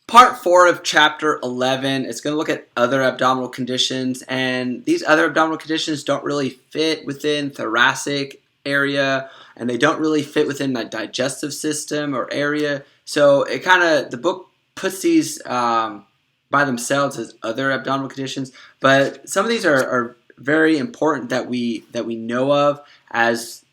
Part 4 of Chapter 11 is going to look at other abdominal conditions, and these other abdominal conditions don't really fit within thoracic area, and they don't really fit within the digestive system or area. So it kind of, the book puts these by themselves as other abdominal conditions, but some of these are very important that we know of as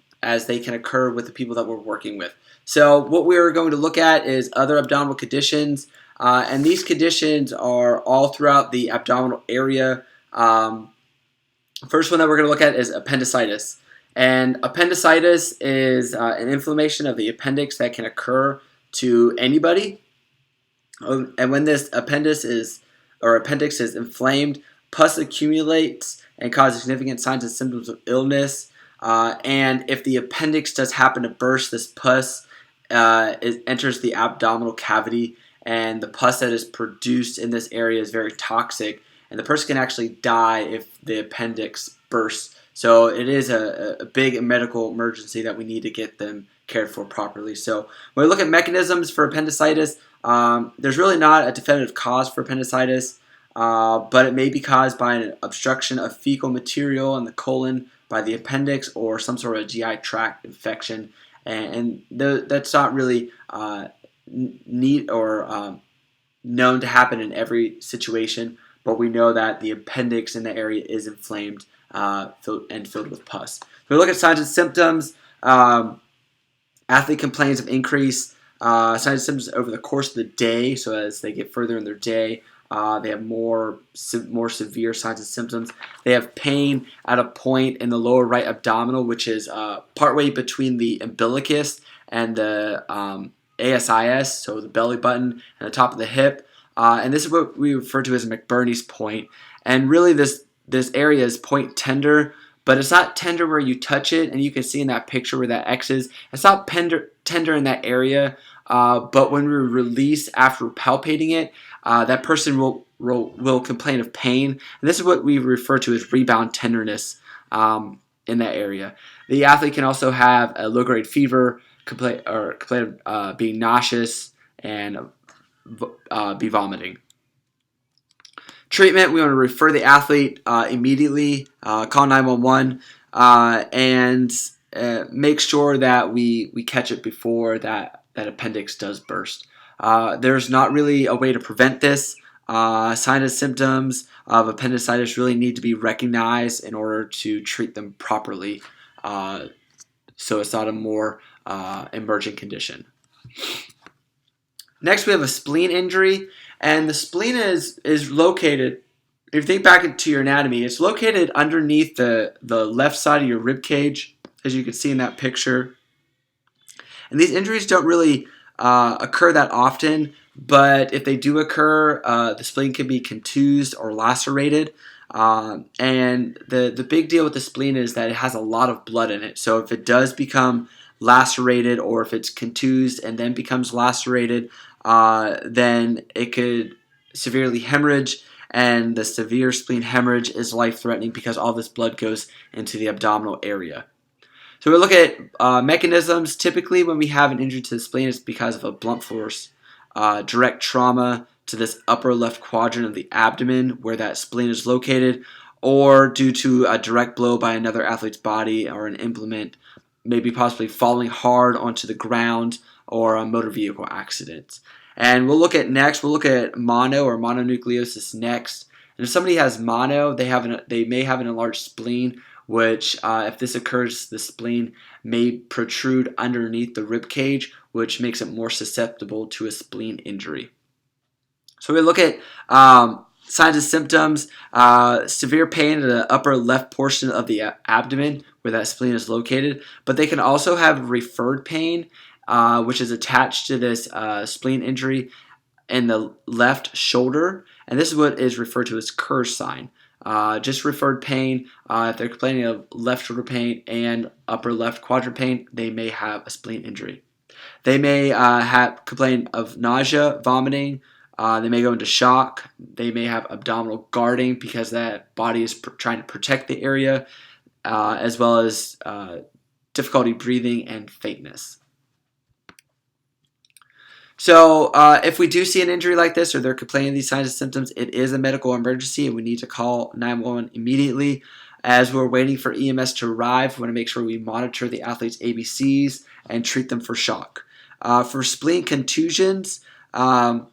they can occur with the people that we're working with. So what we're going to look at is other abdominal conditions. And these conditions are all throughout the abdominal area. First one that we're going to look at is appendicitis. And appendicitis is an inflammation of the appendix that can occur to anybody. And when this appendix is inflamed, pus accumulates and causes significant signs and symptoms of illness. And if the appendix does happen to burst, this pus enters the abdominal cavity, and the pus that is produced in this area is very toxic, and the person can actually die if the appendix bursts. So it is a big medical emergency that we need to get them cared for properly. So when we look at mechanisms for appendicitis, there's really not a definitive cause for appendicitis, but it may be caused by an obstruction of fecal material in the colon by the appendix or some sort of GI tract infection, and that's not really neat or known to happen in every situation, but we know that the appendix in the area is inflamed and filled with pus. If we look at signs and symptoms, athlete complains of increased signs and symptoms over the course of the day. So as they get further in their day, they have more severe signs and symptoms. They have pain at a point in the lower right abdominal, which is partway between the umbilicus and the ASIS, so the belly button and the top of the hip. And this is what we refer to as McBurney's point. And really this area is point tender, but it's not tender where you touch it, and you can see in that picture where that X is. It's not tender in that area, but when we release after palpating it, that person will complain of pain. And this is what we refer to as rebound tenderness in that area. The athlete can also have a low-grade fever, complain of being nauseous, and be vomiting. Treatment, we want to refer the athlete immediately, call 911, and make sure that we catch it before that appendix does burst. There's not really a way to prevent this. Signs and symptoms of appendicitis really need to be recognized in order to treat them properly, so it's not a more emergent condition. Next, we have a spleen injury, and the spleen is located, if you think back into your anatomy, it's located underneath the left side of your rib cage, as you can see in that picture. And these injuries don't really occur that often, but if they do occur, the spleen can be contused or lacerated. And the big deal with the spleen is that it has a lot of blood in it. So if it does become lacerated, or if it's contused and then becomes lacerated, then it could severely hemorrhage, and the severe spleen hemorrhage is life-threatening because all this blood goes into the abdominal area. So we look at mechanisms. Typically when we have an injury to the spleen, it's because of a blunt force direct trauma to this upper left quadrant of the abdomen where that spleen is located, or due to a direct blow by another athlete's body or an implement, maybe possibly falling hard onto the ground, or a motor vehicle accident. And we'll look at mono or mononucleosis next. And if somebody has mono, they may have an enlarged spleen, which if this occurs, the spleen may protrude underneath the rib cage, which makes it more susceptible to a spleen injury. So we look at signs and symptoms, severe pain in the upper left portion of the abdomen where that spleen is located, but they can also have referred pain, which is attached to this spleen injury in the left shoulder, and this is what is referred to as Kerr's sign. Just referred pain, if they're complaining of left shoulder pain and upper left quadrant pain, they may have a spleen injury. They may complain of nausea, vomiting. They may go into shock. They may have abdominal guarding because that body is trying to protect the area, as well as difficulty breathing and faintness. So if we do see an injury like this or they're complaining of these signs and symptoms, it is a medical emergency and we need to call 911 immediately. As we're waiting for EMS to arrive, we want to make sure we monitor the athlete's ABCs and treat them for shock. For spleen contusions, a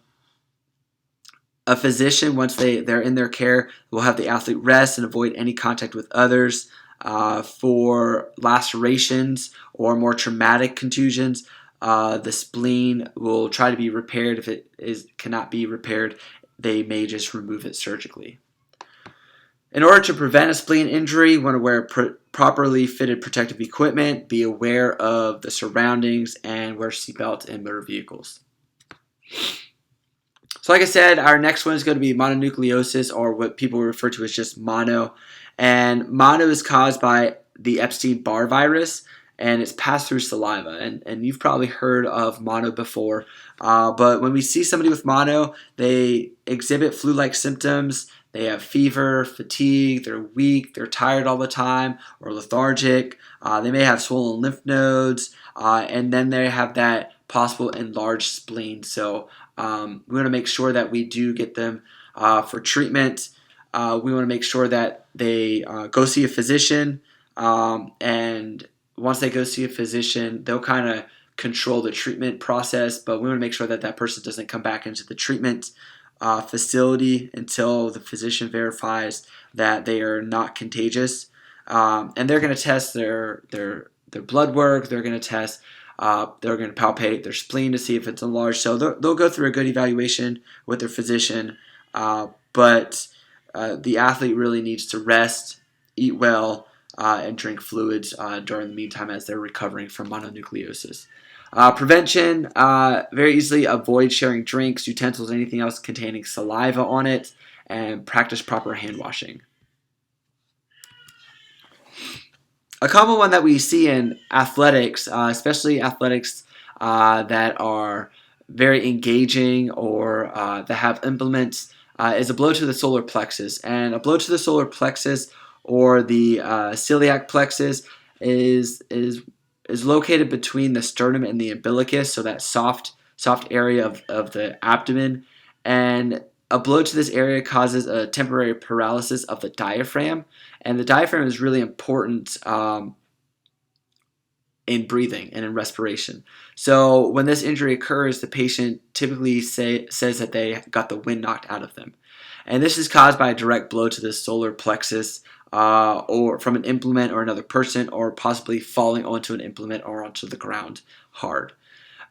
physician, once they're in their care, will have the athlete rest and avoid any contact with others. For lacerations or more traumatic contusions, the spleen will try to be repaired. If it cannot be repaired, they may just remove it surgically. In order to prevent a spleen injury, you want to wear properly fitted protective equipment, be aware of the surroundings, and wear seatbelts in motor vehicles. So like I said, our next one is going to be mononucleosis, or what people refer to as just mono. And mono is caused by the Epstein-Barr virus, and it's passed through saliva. And you've probably heard of mono before. But when we see somebody with mono, they exhibit flu-like symptoms. They have fever, fatigue, they're weak, they're tired all the time, or lethargic. They may have swollen lymph nodes, and then they have that possible enlarged spleen. So we want to make sure that we do get them for treatment. We want to make sure that they go see a physician, and once they go see a physician, they'll kind of control the treatment process, but we want to make sure that that person doesn't come back into the treatment facility until the physician verifies that they are not contagious. And they're going to test their blood work. They're going to test. They're going to palpate their spleen to see if it's enlarged. So they'll go through a good evaluation with their physician. But the athlete really needs to rest, eat well, and drink fluids during the meantime as they're recovering from mononucleosis. Prevention, very easily avoid sharing drinks, utensils, anything else containing saliva on it, and practice proper hand washing. A common one that we see in athletics, especially athletics that are very engaging or that have implements, is a blow to the solar plexus. And a blow to the solar plexus or the celiac plexus is located between the sternum and the umbilicus, so that soft area of the abdomen. And a blow to this area causes a temporary paralysis of the diaphragm, and the diaphragm is really important in breathing and in respiration. So when this injury occurs, the patient typically says that they got the wind knocked out of them. And this is caused by a direct blow to the solar plexus or from an implement or another person, or possibly falling onto an implement or onto the ground hard.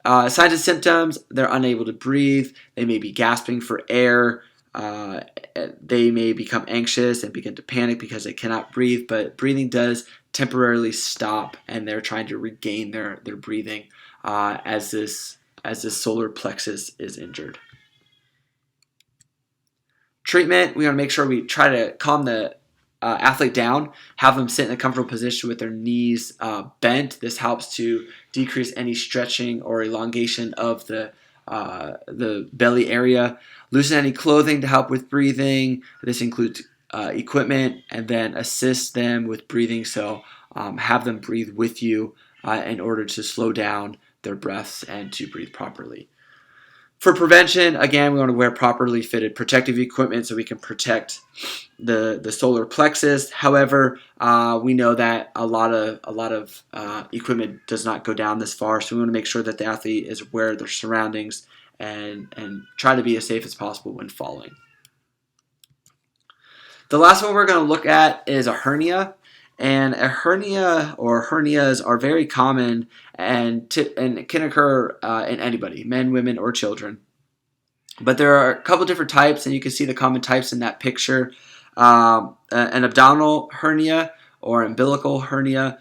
Signs and symptoms: they're unable to breathe, they may be gasping for air, they may become anxious and begin to panic because they cannot breathe, but breathing does temporarily stop and they're trying to regain their breathing as this solar plexus is injured. Treatment: we want to make sure we try to calm the athlete down, have them sit in a comfortable position with their knees bent. This helps to decrease any stretching or elongation of the belly area. Loosen any clothing to help with breathing. This includes equipment, and then assist them with breathing. So have them breathe with you in order to slow down their breaths and to breathe properly. For prevention, again, we want to wear properly fitted protective equipment so we can protect the solar plexus. However, we know that a lot of equipment does not go down this far, so we want to make sure that the athlete is aware of their surroundings and try to be as safe as possible when falling. The last one we're going to look at is a hernia. And a hernia or hernias are very common and can occur in anybody, men, women, or children. But there are a couple different types, and you can see the common types in that picture. An abdominal hernia or umbilical hernia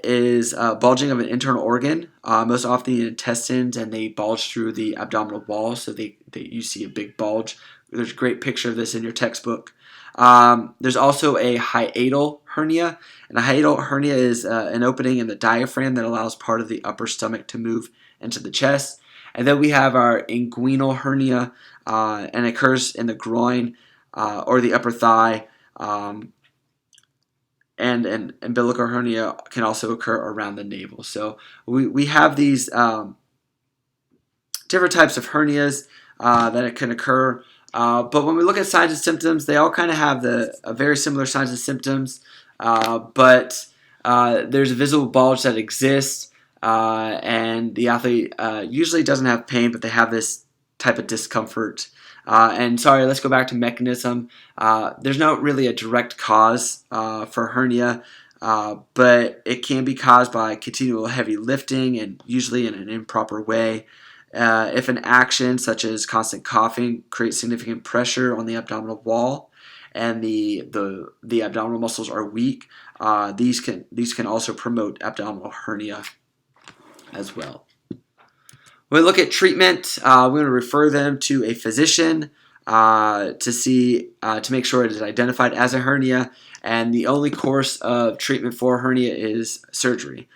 is bulging of an internal organ, most often the intestines, and they bulge through the abdominal wall, so you see a big bulge. There's a great picture of this in your textbook. There's also a hiatal hernia, and a hiatal hernia is an opening in the diaphragm that allows part of the upper stomach to move into the chest. And then we have our inguinal hernia, and it occurs in the groin or the upper thigh. And an umbilical hernia can also occur around the navel. So we have these different types of hernias that it can occur. But when we look at signs and symptoms, they all kind of have very similar signs and symptoms, but there's a visible bulge that exists, and the athlete usually doesn't have pain, but they have this type of discomfort. And sorry, let's go back to mechanism. There's not really a direct cause for hernia, but it can be caused by continual heavy lifting and usually in an improper way. If an action such as constant coughing creates significant pressure on the abdominal wall and the abdominal muscles are weak, these can also promote abdominal hernia as well. When we look at treatment, we're going to refer them to a physician to make sure it is identified as a hernia, and the only course of treatment for hernia is surgery.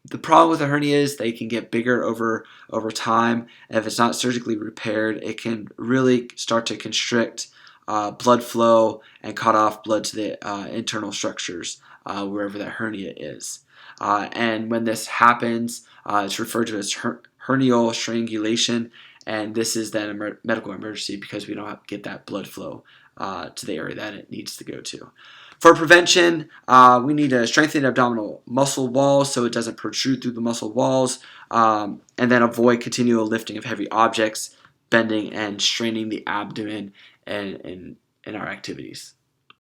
The problem with a hernia is they can get bigger over time. And if it's not surgically repaired, it can really start to constrict blood flow and cut off blood to the internal structures wherever that hernia is. And when this happens, it's referred to as hernial strangulation, and this is then a medical emergency because we don't get that blood flow to the area that it needs to go to. For prevention, we need to strengthen the abdominal muscle walls so it doesn't protrude through the muscle walls, and then avoid continual lifting of heavy objects, bending and straining the abdomen in our activities.